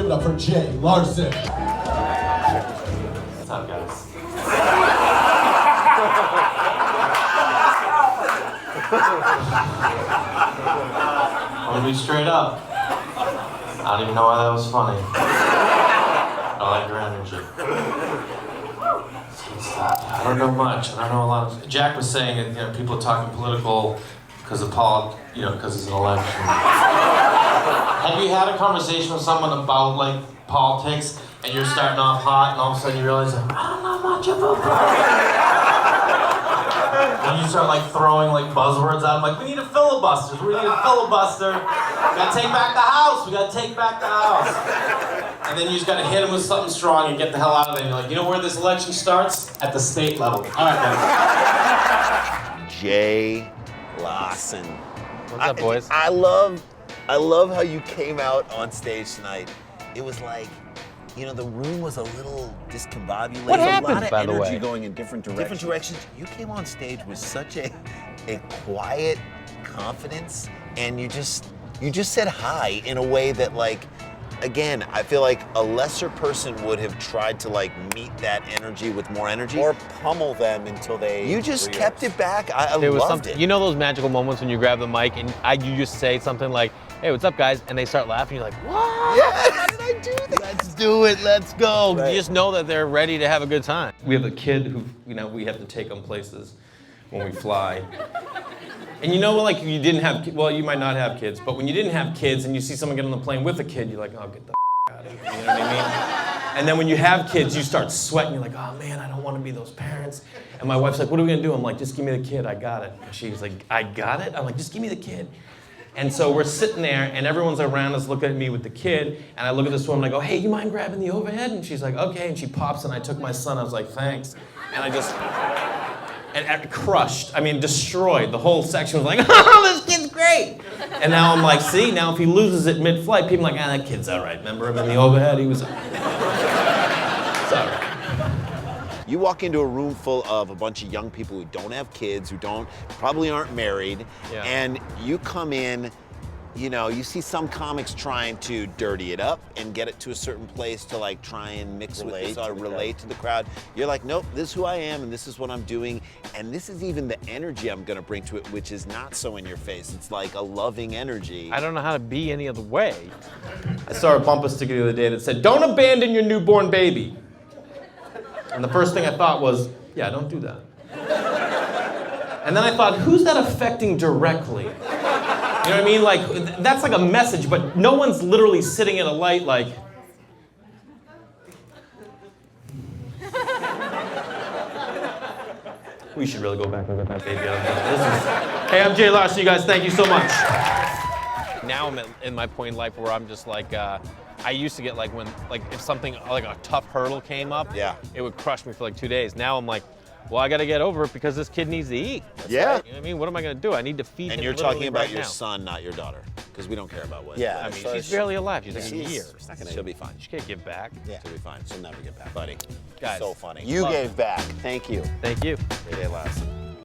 Give it up for Jay Larson. What's up, guys? I'm gonna be straight up. I don't even know why that was funny. I like your energy. I don't know much. I don't know a lot of. Jack was saying that, you know, people are talking political because of because it's an election. Have you had a conversation with someone about like politics and you're starting off hot and all of a sudden you realize like, I don't know much about politics. And you start like throwing like buzzwords at them, like we need a filibuster. We need a filibuster. We gotta take back the house. We gotta take back the house. And then you just gotta hit them with something strong and get the hell out of there. And you're like, you know where this election starts? At the state level. All right, guys. Jay Larson. What's up, boys? I love how you came out on stage tonight. It was like, you know, the room was a little discombobulated. What happened, a lot of by the energy way? going in different directions. You came on stage with such a quiet confidence, and you just said hi in a way that, like, again, I feel like a lesser person would have tried to like meet that energy with more energy. Or pummel them until they... You just kept it back. I There was loved something, it. you know those magical moments when you grab the mic and you just say something like, hey, what's up, guys? And they start laughing. You're like, what? Yes! How did I do that? Let's do it. Let's go. Right. You just know that they're ready to have a good time. We have a kid who, you know, we have to take him places when we fly. And you know, like you didn't have, well, you might not have kids, but when you didn't have kids and you see someone get on the plane with a kid, you're like, oh, get the out of here. You know what I mean? And then when you have kids, you start sweating. You're like, oh man, I don't want to be those parents. And my wife's like, what are we gonna do? I'm like, just give me the kid. I got it. She's like, I got it? I'm like, just give me the kid. And so we're sitting there, and everyone's around us looking at me with the kid, and I look at this woman, and I go, hey, you mind grabbing the overhead? And she's like, okay, and she pops, and I took my son, I was like, thanks. And I just, and crushed, I mean, destroyed. The whole section was like, oh, this kid's great. And now I'm like, see, now if he loses it mid-flight, people are like, that kid's all right. Remember him in the overhead? He was, it's all right. You walk into a room full of a bunch of young people who don't have kids, who probably aren't married, and you come in, you know, you see some comics trying to dirty it up and get it to a certain place to like try and relate to the crowd. You're like, nope, this is who I am and this is what I'm doing, and this is even the energy I'm gonna bring to it, which is not so in your face. It's like a loving energy. I don't know how to be any other way. I saw a bumper sticker the other day that said, don't abandon your newborn baby. And the first thing I thought was, yeah, don't do that. And then I thought, who's that affecting directly? You know what I mean? Like, that's like a message, but no one's literally sitting at a light like, we should really go back and get that baby out of here. Hey, I'm Jay Larson, you guys, thank you so much. Now I'm in my point in life where I'm just like, I used to get like when, like if something, like a tough hurdle came up, it would crush me for like 2 days. Now I'm like, well, I gotta get over it because this kid needs to eat. That's right. You know what I mean? What am I gonna do? I need to feed him. And you're talking about right your now. son, not your daughter, because we don't care about what. Yeah, I mean, she's barely alive. She's like a year. She'll be fine. She can't give back. Yeah. She'll be fine. She'll never get back, buddy. Guys, So funny. You gave back. Thank you. thank you. Jay Larson.